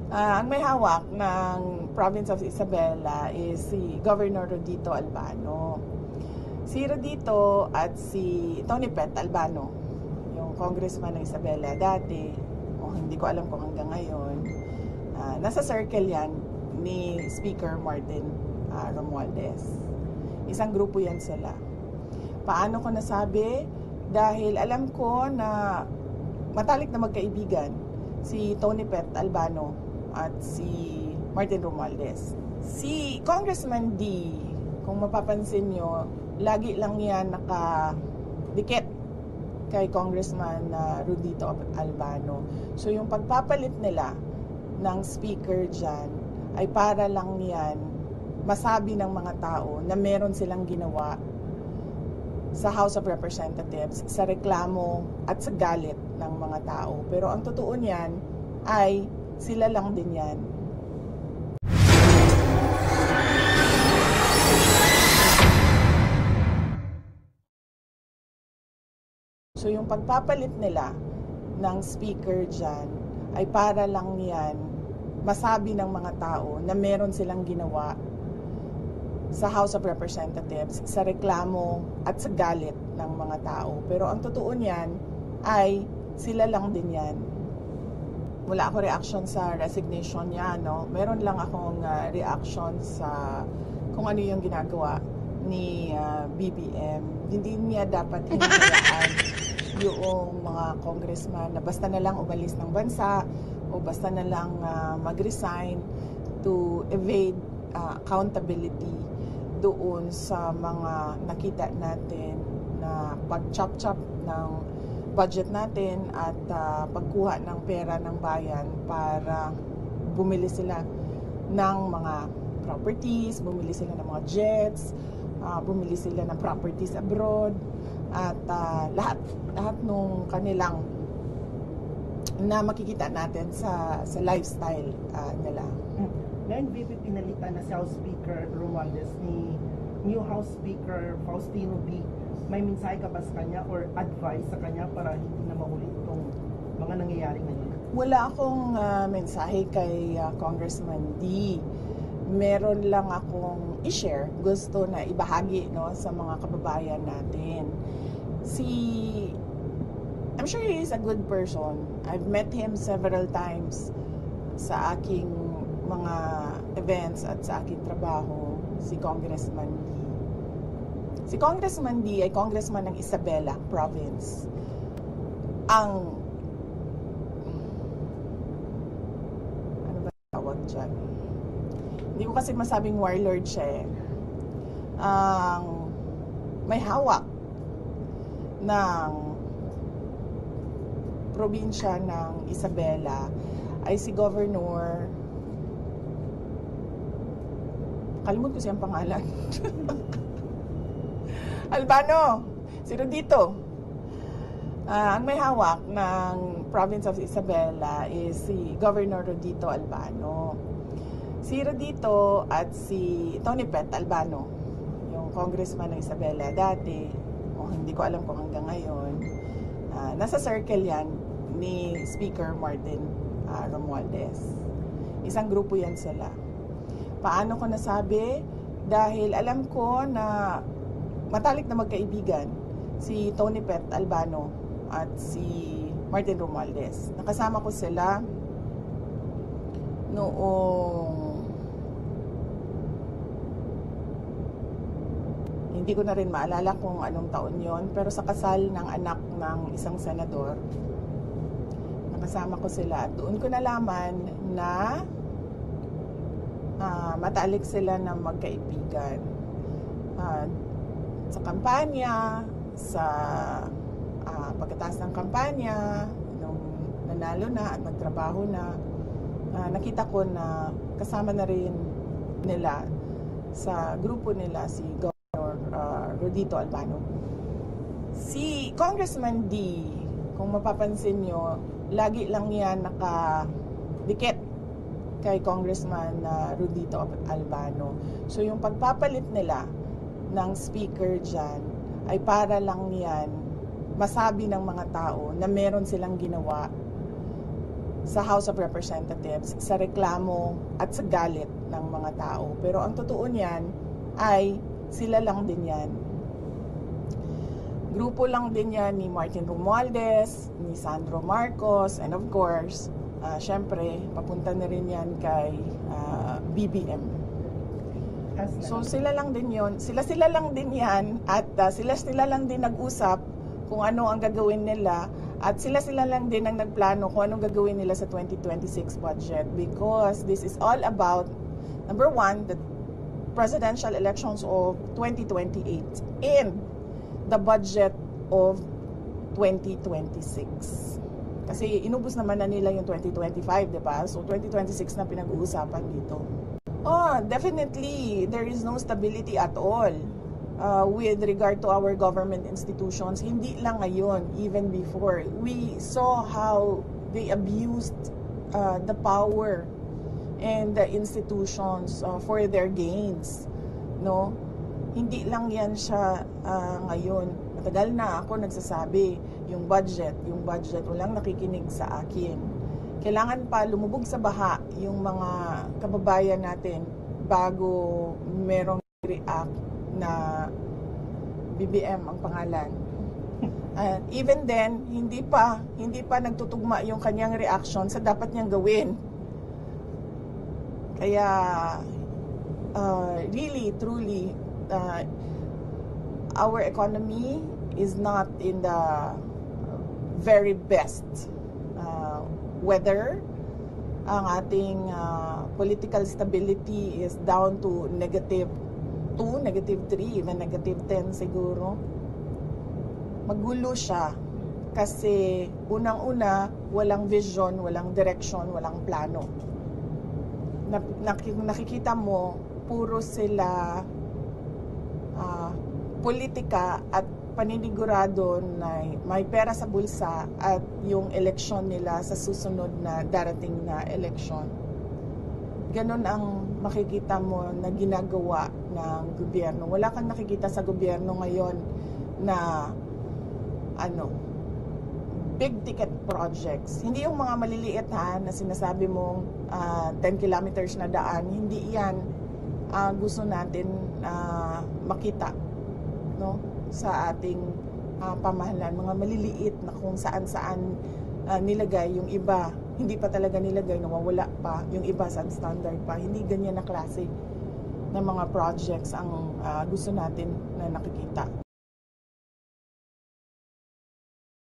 Ang may hawak ng province of Isabela is si Governor Rodito Albano. Si Rodito at si Tony Pet Albano, yung congressman ng Isabela dati, o hindi ko alam kung hanggang ngayon, nasa circle yan ni Speaker Martin Romualdez. Isang grupo yan sila. Paano ko nasabi? Dahil alam ko na matalik na magkaibigan si Tony Pet Albano at si Martin Romualdez. Si Congressman D, kung mapapansin nyo, lagi lang yan nakadikit kay Congressman Rodito Albano. So yung pagpapalit nila ng speaker dyan ay para lang yan masabi ng mga tao na meron silang ginawa sa House of Representatives sa reklamo at sa galit ng mga tao. Pero ang totoo niyan ay sila lang din yan. So yung pagpapalit nila ng speaker dyan ay para lang yan masabi ng mga tao na meron silang ginawa sa House of Representatives sa reklamo at sa galit ng mga tao. Pero ang totoo niyan ay sila lang din yan. Wala ako reaction sa resignation niya, no? Meron lang akong reaction sa kung ano yung ginagawa ni BBM. Hindi niya dapat hinahayaan yung mga congressman na basta na lang umalis ng bansa o basta na lang mag-resign to evade accountability doon sa mga nakita natin na pag-chop-chop ng budget natin at pagkuha ng pera ng bayan para bumili sila ng mga properties, bumili sila ng mga jets, bumili sila ng properties abroad, at lahat nung kanilang na makikita natin sa lifestyle nila. Ngayon, VP, pinalitan na si House Speaker Romualdez ni new House Speaker Faustino B. May mensahe ka ba sa kanya or advice sa kanya para hindi na mahuli itong mga nangyayari ngayon? Wala akong mensahe kay Congressman D. Meron lang akong i-share, gusto na ibahagi, no, sa mga kababayan natin. I'm sure he is a good person. I've met him several times sa aking mga events at sa aking trabaho, si Congressman D. Si Congressman D ay congressman ng Isabela Province. Ano ba tawag dyan? Hindi ko kasi masabing warlord siya eh. May hawak ng probinsya ng Isabela ay si Governor, kalimut ko siyang pangalan. Albano, si Rodito. Ang may hawak ng province of Isabela is si Governor Rodito Albano. Si Rodito at si Tony Pet Albano, yung congressman ng Isabela dati, o hindi ko alam kung hanggang ngayon, nasa circle yan ni Speaker Martin Romualdez. Isang grupo yan sila. Paano ko nasabi? Dahil alam ko na matalik na magkaibigan si Tony Pet Albano at si Martin Romualdez. Nakasama ko sila noong hindi ko na rin maalala kung anong taon yon, pero sa kasal ng anak ng isang senador, nakasama ko sila at doon ko nalaman na matalik sila na magkaibigan. Sa kampanya, sa pagkatapos ng kampanya, nung nanalo na at nagtrabaho na, nakita ko na kasama na rin nila sa grupo nila si Governor Rodito Albano. Si Congressman D, kung mapapansin nyo, lagi lang yan nakadikit kay Congressman Rodito Albano. So yung pagpapalit nila ng speaker dyan ay para lang yan masabi ng mga tao na meron silang ginawa sa House of Representatives sa reklamo at sa galit ng mga tao. Pero ang totoo niyan ay sila lang din yan. Grupo lang din yan ni Martin Romualdez, ni Sandro Marcos, and of course, syempre, papunta na rin yan kay BBM. So sila lang din yon, sila lang din yan, at sila lang din nag-usap kung ano ang gagawin nila, at sila lang din ang nagplano kung anong gagawin nila sa 2026 budget, because this is all about, number one, the presidential elections of 2028 and the budget of 2026. Kasi inubos naman na nila yung 2025, di ba? So 2026 na pinag-uusapan dito. Oh, definitely, there is no stability at all with regard to our government institutions. Hindi lang ngayon, even before. We saw how they abused the power and the institutions for their gains. No? Hindi lang yan siya ngayon. Matagal na ako nagsasabi, yung budget, walang nakikinig sa akin. Kailangan pa lumubog sa baha yung mga kababayan natin bago merong react na BBM ang pangalan. Even then, hindi pa nagtutugma yung kanyang reaction sa dapat niyang gawin. Kaya really, truly, our economy is not in the very best weather. Ang ating political stability is down to -2, -3, even -10 siguro. Magulo siya kasi unang-una walang vision, walang direction, walang plano. Nakikita mo puro sila politika at paninigurado na may pera sa bulsa at yung eleksyon nila sa susunod na darating na eleksyon. Ganon ang makikita mo na ginagawa ng gobyerno. Wala kang nakikita sa gobyerno ngayon na big ticket projects. Hindi yung mga maliliit na sinasabi mong 10 kilometers na daan. Hindi yan gusto natin makita, no, sa ating pamahalaan. Mga maliliit na kung saan-saan nilagay, yung iba hindi pa talaga nilagay, nawawala pa, yung iba substandard pa. Hindi ganyan na klase ng mga projects ang gusto natin na nakikita.